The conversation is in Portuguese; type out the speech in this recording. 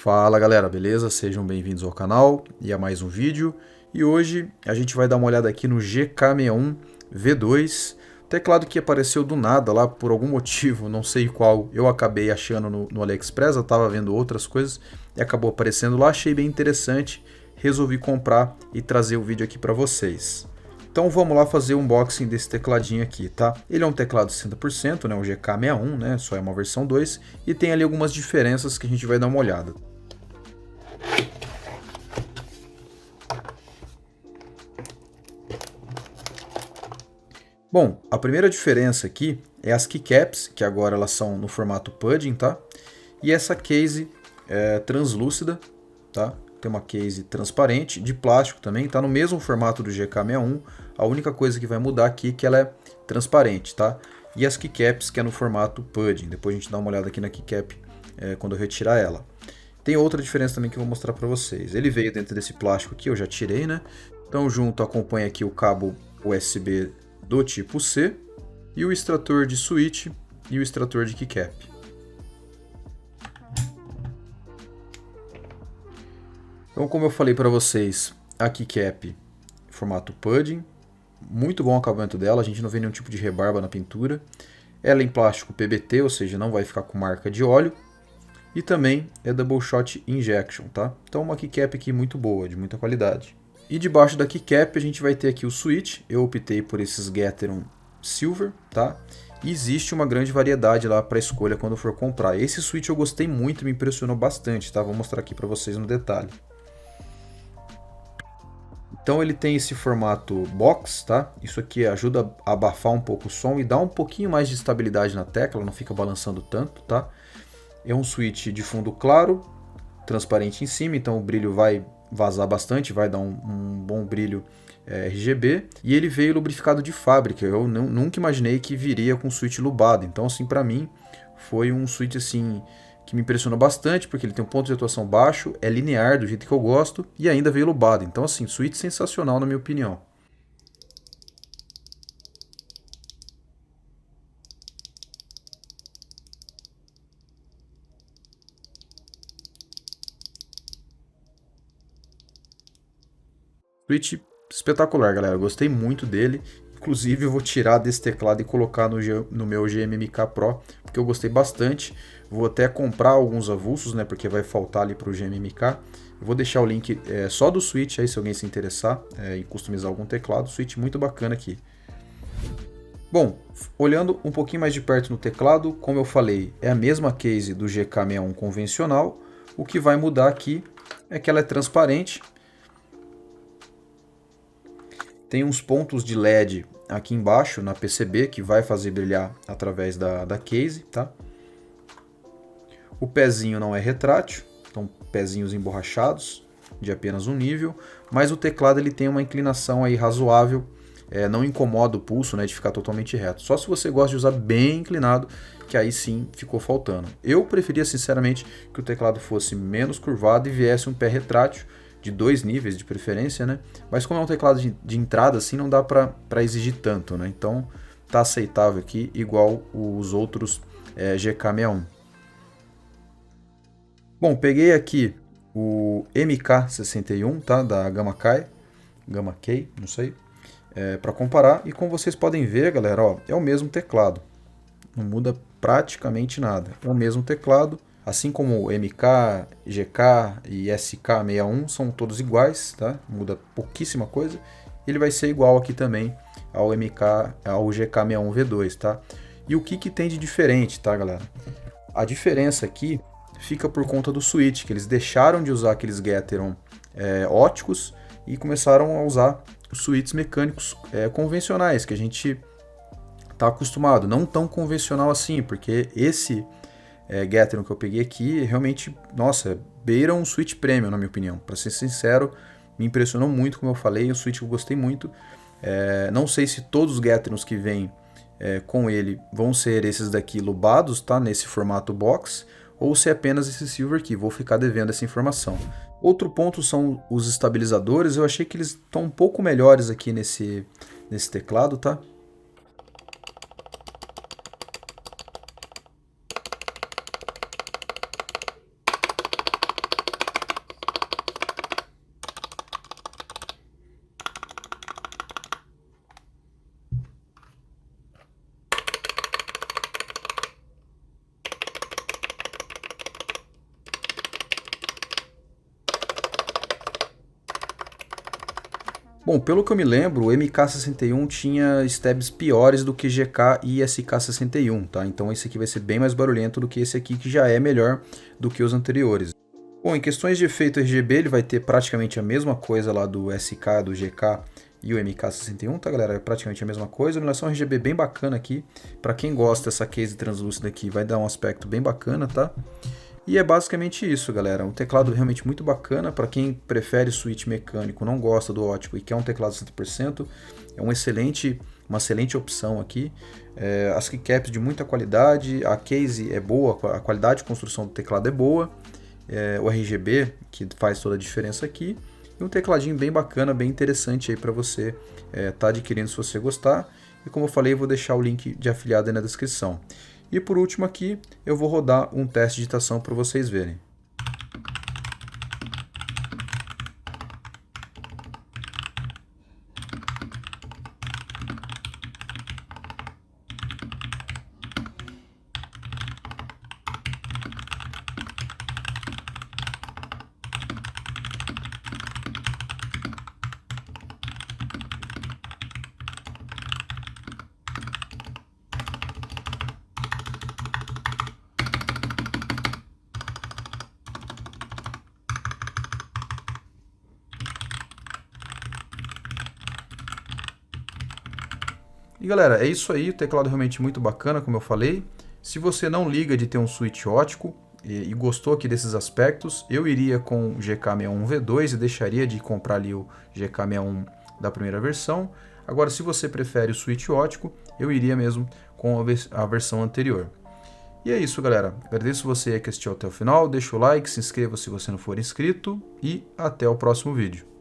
Fala galera, beleza? Sejam bem-vindos ao canal e a mais um vídeo. E hoje a gente vai dar uma olhada aqui no GK61 V2, teclado que apareceu do nada lá por algum motivo, não sei qual, eu acabei achando no AliExpress, eu estava vendo outras coisas e acabou aparecendo lá, achei bem interessante, resolvi comprar e trazer o vídeo aqui para vocês. Então vamos lá fazer o unboxing desse tecladinho aqui, tá? Ele é um teclado 60%, né, o GK61, né, só é uma versão 2, e tem ali algumas diferenças que a gente vai dar uma olhada. Bom, a primeira diferença aqui é as keycaps, que agora elas são no formato pudding, tá? E essa case é translúcida, tá? Tem uma case transparente, de plástico também, tá no mesmo formato do GK61. A única coisa que vai mudar aqui é que ela é transparente, tá? E as keycaps que é no formato pudding. Depois a gente dá uma olhada aqui na keycap quando eu retirar ela. Tem outra diferença também que eu vou mostrar para vocês. Ele veio dentro desse plástico aqui, eu já tirei, né? Então junto acompanha aqui o cabo USB do tipo C e o extrator de switch e o extrator de keycap. Então, como eu falei para vocês, a keycap formato pudding, muito bom o acabamento dela, a gente não vê nenhum tipo de rebarba na pintura. Ela é em plástico PBT, ou seja, não vai ficar com marca de óleo. E também é Double Shot Injection, tá? Então uma keycap aqui muito boa, de muita qualidade. E debaixo da keycap a gente vai ter aqui o switch, eu optei por esses Gateron Silver, tá? E existe uma grande variedade lá para escolha quando for comprar. Esse switch eu gostei muito, me impressionou bastante, tá? Vou mostrar aqui para vocês no detalhe. Então ele tem esse formato box, tá? Isso aqui ajuda a abafar um pouco o som e dá um pouquinho mais de estabilidade na tecla, não fica balançando tanto, tá? É um switch de fundo claro, transparente em cima, então o brilho vai vazar bastante, vai dar um bom brilho RGB. E ele veio lubrificado de fábrica, eu nunca imaginei que viria com switch lubado. Então assim, para mim, foi um switch assim que me impressionou bastante, porque ele tem um ponto de atuação baixo, é linear do jeito que eu gosto e ainda veio lubado. Então assim, switch sensacional na minha opinião. Switch espetacular, galera. Gostei muito dele. Inclusive, eu vou tirar desse teclado e colocar no meu GMMK Pro, porque eu gostei bastante. Vou até comprar alguns avulsos, né? Porque vai faltar ali para o GMMK. Eu vou deixar o link só do Switch aí, se alguém se interessar em customizar algum teclado. Switch muito bacana aqui. Bom, olhando um pouquinho mais de perto no teclado, como eu falei, é a mesma case do GK61 convencional. O que vai mudar aqui é que ela é transparente. Tem uns pontos de LED aqui embaixo na PCB que vai fazer brilhar através da case, tá? O pezinho não é retrátil, então pezinhos emborrachados de apenas um nível, mas o teclado ele tem uma inclinação aí razoável, não incomoda o pulso, né, de ficar totalmente reto. Só se você gosta de usar bem inclinado, que aí sim ficou faltando. Eu preferia sinceramente que o teclado fosse menos curvado e viesse um pé retrátil, de 2 níveis de preferência, né? Mas como é um teclado de entrada, assim, não dá para exigir tanto, né? Então tá aceitável aqui, igual os outros GK61. Bom, peguei aqui o MK61, tá? Da Gamma Key, não sei, para comparar. E como vocês podem ver, galera, ó, é o mesmo teclado. Não muda praticamente nada. É o mesmo teclado. Assim como o MK, GK e SK61 são todos iguais, tá? Muda pouquíssima coisa. Ele vai ser igual aqui também ao GK61V2, tá? E o que tem de diferente, tá, galera? A diferença aqui fica por conta do switch, que eles deixaram de usar aqueles Gateron óticos e começaram a usar os switches mecânicos convencionais, que a gente tá acostumado. Não tão convencional assim, porque esse Gateron que eu peguei aqui, realmente, nossa, beira um Switch Premium, na minha opinião. Para ser sincero, me impressionou muito, como eu falei, o Switch eu gostei muito. Não sei se todos os Gaterons que vêm com ele vão ser esses daqui lubados, tá? Nesse formato box, ou se é apenas esse Silver aqui, vou ficar devendo essa informação. Outro ponto são os estabilizadores, eu achei que eles estão um pouco melhores aqui nesse teclado, tá? Bom, pelo que eu me lembro, o MK61 tinha stabs piores do que GK e SK61, tá? Então esse aqui vai ser bem mais barulhento do que esse aqui, que já é melhor do que os anteriores. Bom, em questões de efeito RGB, ele vai ter praticamente a mesma coisa lá do SK, do GK e o MK61, tá, galera? É praticamente a mesma coisa. Iluminação RGB bem bacana aqui. Para quem gosta dessa case translúcida aqui, vai dar um aspecto bem bacana, tá? E é basicamente isso, galera. Um teclado realmente muito bacana. Para quem prefere switch mecânico, não gosta do ótico e quer um teclado 100%, é uma excelente opção aqui. As keycaps de muita qualidade, a case é boa, a qualidade de construção do teclado é boa. O RGB, que faz toda a diferença aqui. E um tecladinho bem bacana, bem interessante aí para você tá adquirindo se você gostar. E como eu falei, vou deixar o link de afiliado aí na descrição. E por último aqui, eu vou rodar um teste de digitação para vocês verem. E galera, é isso aí, o teclado realmente muito bacana, como eu falei. Se você não liga de ter um switch ótico e gostou aqui desses aspectos, eu iria com o GK61V2 e deixaria de comprar ali o GK61 da primeira versão. Agora, se você prefere o switch ótico, eu iria mesmo com a versão anterior. E é isso, galera. Agradeço você que assistiu até o final, deixa o like, se inscreva se você não for inscrito e até o próximo vídeo.